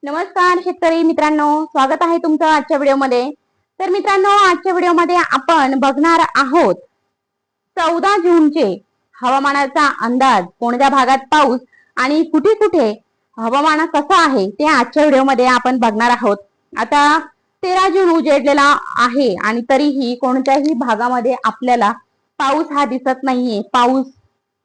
नमस्कार शेतकरी मित्रांनो, स्वागत आहे तुमचं आजच्या व्हिडिओमध्ये. तर मित्रांनो, आजच्या व्हिडिओमध्ये आपण बघणार आहोत 14 जूनचे हवामानाचा अंदाज, कोणत्या भागात पाऊस आणि कुठे कुठे हवामान कसं आहे ते आजच्या व्हिडिओमध्ये आपण बघणार आहोत. आता 13 जून उजेडलेला आहे आणि तरीही कोणत्याही भागामध्ये आपल्याला पाऊस हा दिसत नाहीये. पाऊस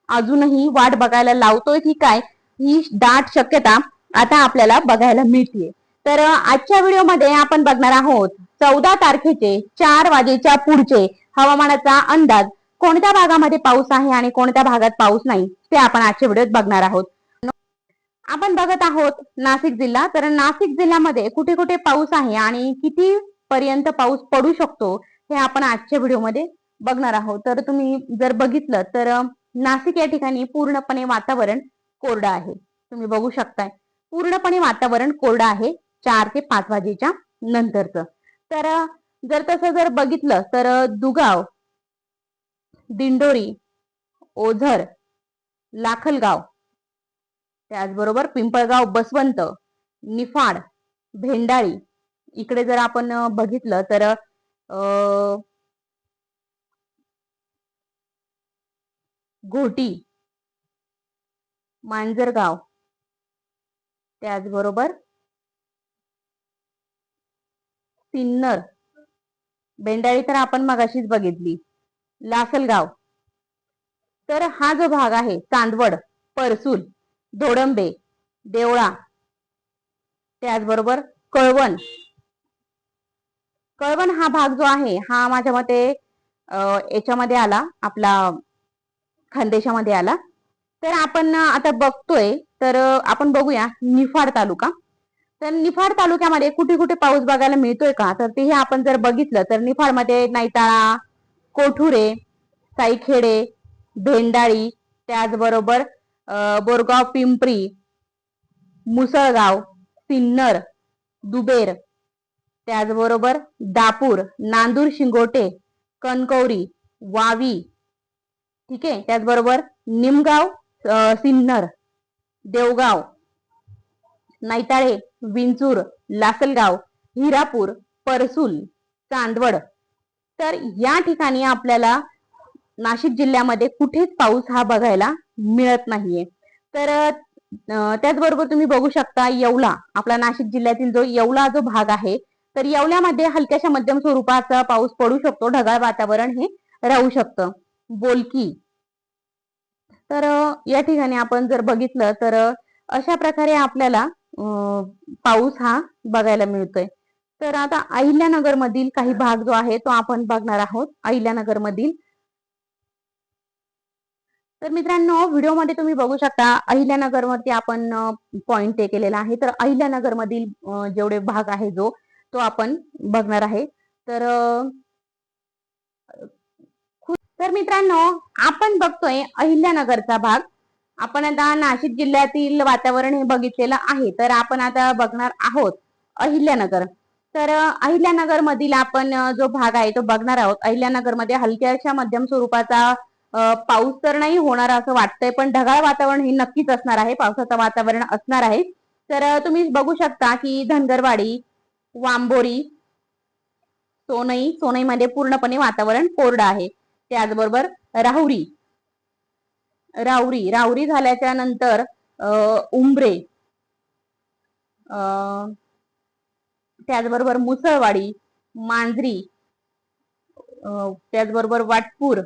अजूनही वाट बघायला लावतोय की काय, ही दाट शक्यता आता आपल्याला बघायला मिळते. तर आजच्या व्हिडिओमध्ये आपण बघणार आहोत 14 तारखेचे 4 वाजेच्या पुढचे हवामानाचा अंदाज, कोणत्या भागामध्ये पाऊस आहे आणि कोणत्या भागात पाऊस नाही ते आपण आजच्या व्हिडिओत बघणार आहोत. आपण बघत आहोत नाशिक जिल्हा. तर नाशिक जिल्ह्यामध्ये कुठे कुठे पाऊस आहे आणि किती पर्यंत पाऊस पडू शकतो हे आपण आजच्या व्हिडिओमध्ये बघणार आहोत. तर तुम्ही जर बघितलं तर नाशिक या ठिकाणी पूर्णपणे वातावरण कोरडं आहे. तुम्ही बघू शकताय, पूर्णपणे वातावरण कोरडं आहे 4 ते 5 वाजेच्या नंतरचं. तर जर तसं जर बघितलं तर दुगाव, दिंडोरी, ओझर, लाखलगाव, त्याचबरोबर पिंपळगाव, बसवंत, निफाड, भेंडाळी इकडे जर आपण बघितलं तर घोटी, मांजरगाव, त्याचबरोबर सिन्नर, भेंडाळी तर आपण मगाशीच बघितली, लासलगाव. तर हा जो भाग आहे चांदवड, परसूल, धोडंबे, देवळा, त्याचबरोबर कळवण. कळवण हा भाग जो आहे हा माझ्या मते याच्यामध्ये आला, आपला खानदेशामध्ये आला. तर आपण आता बघतोय, तर आपण बघूया निफाड तालुका. तर निफाड तालुक्यामध्ये कुठे कुठे पाऊस बघायला मिळतोय का, तर ते आपण जर बघितलं तर निफाड मध्ये नाईताळा, कोठुरे, साईखेडे, भेंडाळी, त्याचबरोबर बोरगाव पिंपरी, मुसळगाव, सिन्नर, दुबेर, त्याचबरोबर दापूर, नांदूर शिंगोटे, कणकवली, वावी, ठीक आहे, त्याचबरोबर निमगाव, सिन्नर, देवगाव, नाईताळे, विंचूर, लासलगाव, हिरापूर, परसूल, चांदवड. तर या ठिकाणी आपल्याला नाशिक जिल्ह्यामध्ये कुठेच पाऊस हा बघायला मिळत नाहीये. तर त्याचबरोबर तुम्ही बघू शकता येवला, आपला नाशिक जिल्ह्यातील जो येवला जो भाग आहे, तर येवल्यामध्ये हलक्याशा मध्यम स्वरूपाचा पाऊस पडू शकतो, ढगाळ वातावरण हे राहू शकतं. बोलकी. तर या ठिकाणी आपण जर बघितलं तर अशा प्रकारे आपल्याला पाऊस हा बघायला मिळतोय. तर आता अहिल्यानगर मधील काही भाग जो आहे तो आपण बघणार आहोत. अहिल्यानगर मधील, तर मित्रांनो व्हिडिओमध्ये तुम्ही बघू शकता अहिल्यानगर मध्ये आपण पॉइंट ते केलेला आहे. तर अहिल्यानगर मधील जेवढे भाग आहे जो तो आपण बघणार आहे. तर तर मित्रांनो आपण बघतोय अहिल्यानगरचा भाग. आपण आता नाशिक जिल्ह्यातील वातावरण हे बघितलेलं आहे, तर आपण आता बघणार आहोत अहिल्यानगर. तर अहिल्यानगर मधील आपण जो भाग आहे तो बघणार आहोत. अहिल्यानगर मध्ये हलक्याशा मध्यम स्वरूपाचा पाऊस तर नाही होणार असं वाटतंय, पण ढगाळ वातावरण हे नक्कीच असणार आहे, पावसाचं वातावरण असणार आहे. तर तुम्ही बघू शकता की धनगरवाडी, वांबोरी, सोनईमध्ये पूर्णपणे वातावरण कोरडं आहे. त्याचबरोबर राहुरी, राहुरी झाल्याच्या नंतर उंबरे, त्याचबरोबर मुसळवाडी, मांजरी, त्याचबरोबर वाटपूर,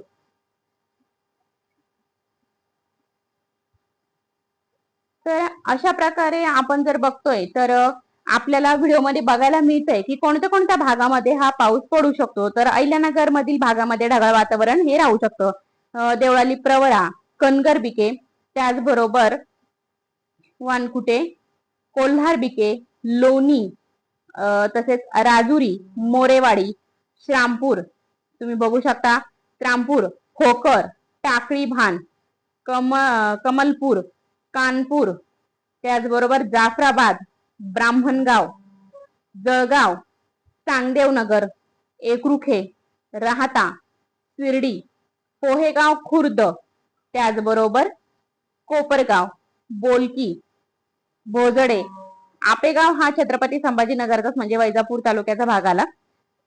तर अशा प्रकारे आपण जर बघतोय तर आपल्याला व्हिडिओमध्ये बघायला मिळतंय की कोणत्या कोणत्या भागामध्ये हा पाऊस पडू शकतो. तर अहिल्यानगर मधील भागामध्ये ढगाळ वातावरण हे राहू शकतं. देवळाली, प्रवरा, कनगरबिके, त्याचबरोबर वानकुटे, कोल्हारबिके, लोणी, तसेच राजुरी, मोरेवाडी, श्रामपूर, तुम्ही बघू शकता त्रामपूर, खोकर, टाकळी भान, कमलपूर, कानपूर, त्याचबरोबर जाफराबाद, ब्राह्मणगाव, जळगाव, चांगदेवनगर, एकरुखे, राहाता, शिर्डी, पोहेगाव खुर्द, त्याचबरोबर कोपरगाव, बोलकी, भोजडे, आपेगाव हा छत्रपती संभाजीनगरचाच म्हणजे वैजापूर तालुक्याचा भाग आला.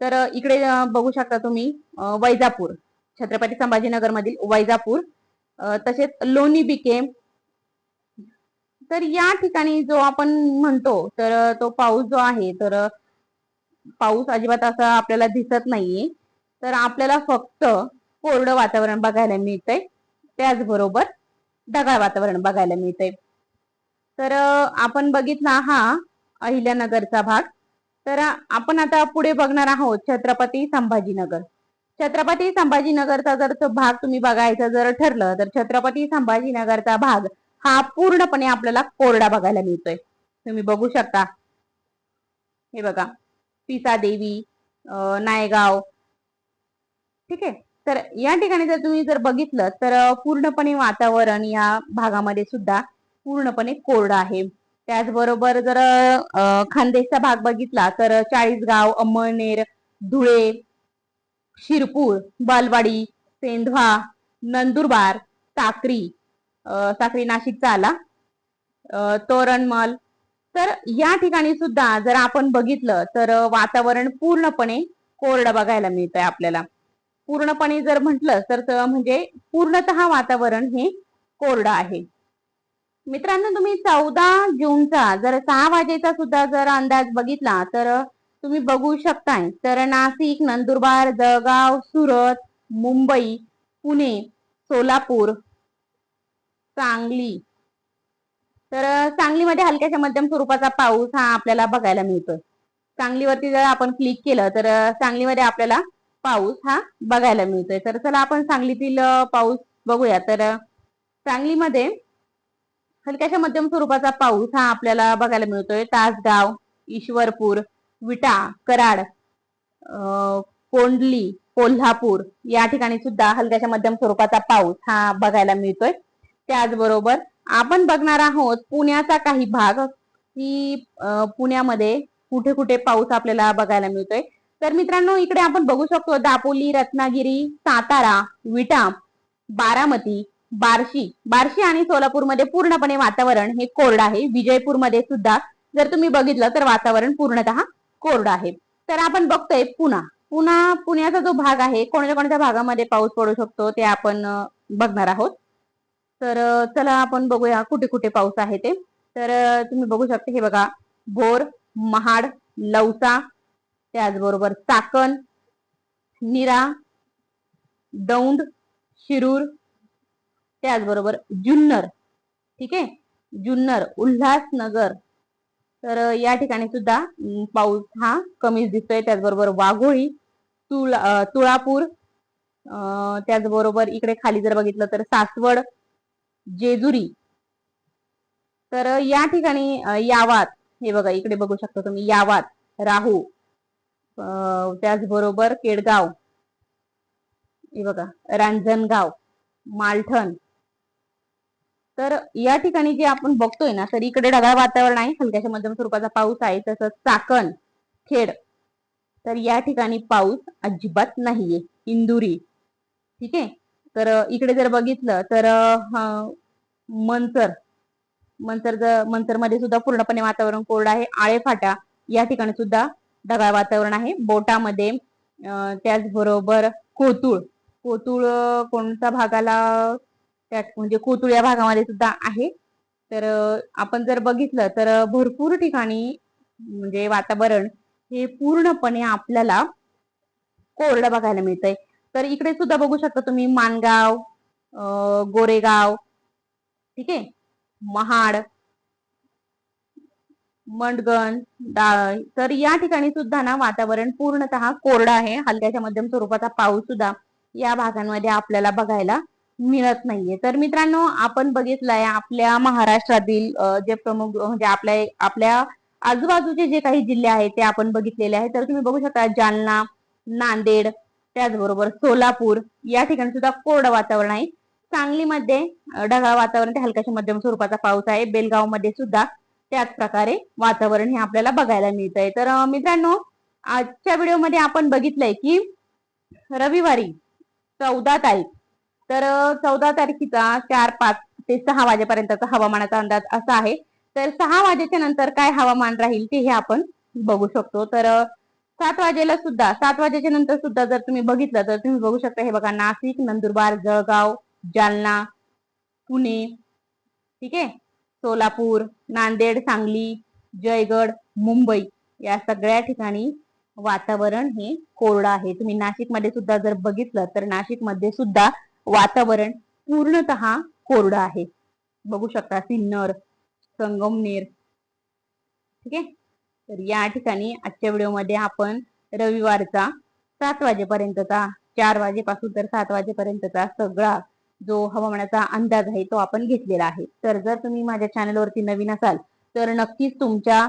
तर इकडे बघू शकता तुम्ही वैजापूर, छत्रपती संभाजीनगर मधील वैजापूर, तसेच लोणी बिके. तर या ठिकाणी जो आपण म्हणतो तर तो पाऊस जो आहे तर पाऊस अजिबात असा आपल्याला दिसत नाहीये. तर आपल्याला फक्त कोरडं वातावरण बघायला मिळतंय, त्याचबरोबर ढगाळ वातावरण बघायला मिळतंय. तर आपण बघितला हा अहिल्यानगरचा भाग. तर आपण आता पुढे बघणार आहोत छत्रपती संभाजीनगर. छत्रपती संभाजीनगरचा जर तो भाग तुम्ही बघायचा जर ठरलं तर छत्रपती संभाजीनगरचा भाग हा पूर्णपणे आपल्याला कोरडा बघायला मिळतोय. तुम्ही बघू शकता, हे बघा, पिसादेवी, नायगाव. ठीक आहे. तर या ठिकाणी जर तुम्ही जर बघितलं तर पूर्णपणे वातावरण या भागामध्ये सुद्धा पूर्णपणे कोरडं आहे. त्याचबरोबर जर खानदेशचा भाग बघितला तर चाळीसगाव, अंमळनेर, धुळे, शिरपूर, बालवाडी, सेंधवा, नंदुरबार, साक्री, साक्री नाशिकचा आला, तोरणमल. तर या ठिकाणी सुद्धा जर आपण बघितलं तर वातावरण पूर्णपणे कोरडं बघायला मिळतंय आपल्याला. पूर्णपणे जर म्हटलं तर म्हणजे पूर्णतः वातावरण हे कोरडं आहे. मित्रांनो, तुम्ही 14 जूनचा जर 6 वाजेचा सुद्धा जर अंदाज बघितला तर तुम्ही बघू शकताय तर नाशिक, नंदुरबार, जळगाव, सुरत, मुंबई, पुणे, सोलापूर, सांगली. तर सांगलीमध्ये हलक्याच्या मध्यम स्वरूपाचा पाऊस हा आपल्याला बघायला मिळतोय. सांगलीवरती जर आपण क्लिक केलं तर सांगलीमध्ये आपल्याला पाऊस हा बघायला मिळतोय. तर चला आपण सांगलीतील पाऊस बघूया. तर सांगलीमध्ये हलक्याच्या मध्यम स्वरूपाचा पाऊस हा आपल्याला बघायला मिळतोय. तासगाव, ईश्वरपूर, विटा, कराड, कोंडली, कोल्हापूर या ठिकाणी सुद्धा हलक्याच्या मध्यम स्वरूपाचा पाऊस हा बघायला मिळतोय. त्याचबरोबर आपण बघणार आहोत पुण्याचा काही भाग, की पुण्यामध्ये कुठे कुठे पाऊस आपल्याला बघायला मिळतोय. तर मित्रांनो, इकडे आपण बघू शकतो दापोली, रत्नागिरी, सातारा, विटा, बारामती, बार्शी आणि सोलापूरमध्ये पूर्णपणे वातावरण हे कोरडं आहे. विजयपूरमध्ये सुद्धा जर तुम्ही बघितलं तर वातावरण पूर्णतः कोरडं आहे. तर आपण बघतोय पुण्याचा जो भाग आहे, कोणत्या कोणत्या भागामध्ये पाऊस पडू शकतो ते आपण बघणार आहोत. तर चला आपण बघूया कुठे कुठे पाऊस आहे ते. तर तुम्ही बघू शकता, हे बघा, भोर, महाड, लवसा, त्याचबरोबर चाकण, नीरा, दौंड, शिरूर, त्याचबरोबर जुन्नर. ठीक आहे, जुन्नर, उल्हासनगर. तर या ठिकाणी सुद्धा पाऊस हा कमीच दिसतोय. त्याचबरोबर वाघोळी, तुळापूर, त्याचबरोबर इकडे खाली जर बघितलं तर सासवड, जेजुरी. तर या ठिकाणी यावात, हे बघा इकडे बघू शकता तुम्ही, यावात, राहू, त्याचबरोबर केडगाव, हे बघा, रांजणगाव, मालठण. तर या ठिकाणी जे आपण बघतोय ना, तर इकडे ढगाळ वातावरण आहे, हलक्याच्या मध्यम स्वरूपाचा पाऊस आहे. तसंच चाकण, खेड, तर या ठिकाणी पाऊस अजिबात नाहीये. इंदुरी. ठीक आहे. तर इकडे जर बघितलं तर मंचर मध्ये सुद्धा पूर्णपणे वातावरण कोरडं आहे. आळेफाटा या ठिकाणी सुद्धा ढगाळ वातावरण आहे. बोटामध्ये, त्याचबरोबर कोतुळ कोणत्या भागाला, त्यात म्हणजे कोतुळ या भागामध्ये सुद्धा आहे. तर आपण जर बघितलं तर भरपूर ठिकाणी म्हणजे वातावरण हे पूर्णपणे आपल्याला कोरडं बघायला मिळतंय. तर इकडे सुद्धा बघू शकता तुम्ही माणगाव, गोरेगाव, ठीक आहे, महाड, मंडगण, तर या ठिकाणी सुद्धा ना वातावरण पूर्णतः कोरडं आहे. हलक्याच्या मध्यम स्वरूपाचा पाऊस सुद्धा या भागांमध्ये आपल्याला बघायला मिळत नाहीये. तर मित्रांनो, आपण बघितलंय आपल्या महाराष्ट्रातील जे प्रमुख म्हणजे आपल्या आजूबाजूचे जे काही जिल्हे आहेत ते आपण बघितलेले आहेत. तर तुम्ही बघू शकता जालना, नांदेड, त्याचबरोबर सोलापूर या ठिकाणी सुद्धा कोरडं वातावरण आहे. सांगलीमध्ये ढगाळ वातावरण ते हलक्याच्या मध्यम स्वरूपाचा पाऊस आहे. बेलगाव मध्ये सुद्धा त्याच प्रकारे वातावरण हे आपल्याला बघायला मिळतंय. तर मित्रांनो, आजच्या व्हिडिओमध्ये आपण बघितलंय की रविवारी 14 तारीख, तर 14 तारखेचा 4, 5 ते 6 वाजेपर्यंतचा हवामानाचा अंदाज असा आहे. तर 6 वाजेच्या नंतर काय हवामान राहील ते हे आपण बघू शकतो. तर 7 वाजेला सुद्धा 7 वाजेच्या नंतर सुद्धा जर तुम्ही बघितलं तर तुम्ही बघू शकता, हे बघा, नाशिक, नंदुरबार, जळगाव, जालना, पुणे, ठीक आहे, सोलापूर, नांदेड, सांगली, जयगड, मुंबई या सगळ्या ठिकाणी वातावरण हे कोरडं आहे. तुम्ही नाशिकमध्ये सुद्धा जर बघितलं तर नाशिकमध्ये सुद्धा वातावरण पूर्णतः कोरडं आहे. बघू शकता, सिन्नर, संगमनेर, ठीक आहे. तर या ठिकाणी आजच्या व्हिडिओमध्ये आपण रविवारचा 7 वाजेपर्यंतचा 4 वाजेपासून तर 7 वाजेपर्यंतचा सगळा जो हवामानाचा अंदाज आहे तो आपण घेतलेला आहे. तर जर तुम्ही माझ्या चॅनलवरती नवीन असाल तर नक्कीच तुमच्या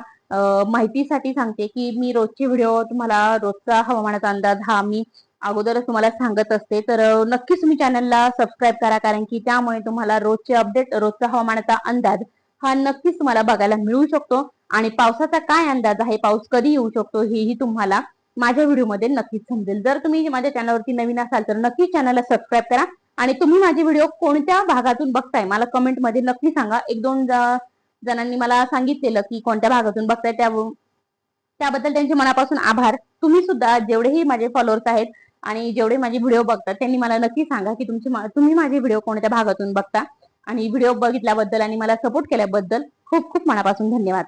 माहितीसाठी सांगते की मी रोजचे व्हिडिओ तुम्हाला रोजचा हवामानाचा अंदाज हा मी अगोदरच तुम्हाला सांगत असते. तर नक्कीच तुम्ही चॅनलला सबस्क्राईब करा, कारण की त्यामुळे तुम्हाला रोजचे अपडेट, रोजचा हवामानाचा अंदाज हा नक्कीच तुम्हाला बघायला मिळू शकतो. आणि पावसाचा काय अंदाज आहे, पाऊस कधी येऊ शकतो, हेही तुम्हाला माझ्या व्हिडिओमध्ये नक्कीच समजेल. जर तुम्ही माझ्या चॅनलवरती नवीन असाल तर नक्कीच चॅनलला सबस्क्राईब करा. आणि तुम्ही माझे व्हिडिओ कोणत्या भागातून बघताय मला कमेंटमध्ये नक्की सांगा. 1-2 जणांनी मला सांगितलेलं की कोणत्या भागातून बघताय, त्याबद्दल त्यांचे मनापासून आभार. तुम्ही सुद्धा जेवढेही माझे फॉलोअर्स आहेत आणि जेवढे माझे व्हिडिओ बघतात त्यांनी मला नक्की सांगा की तुम्ही माझे व्हिडिओ कोणत्या भागातून बघता. आणि व्हिडिओ बघितल्याबद्दल आणि मला सपोर्ट केल्याबद्दल खूप खूप मनापासून धन्यवाद.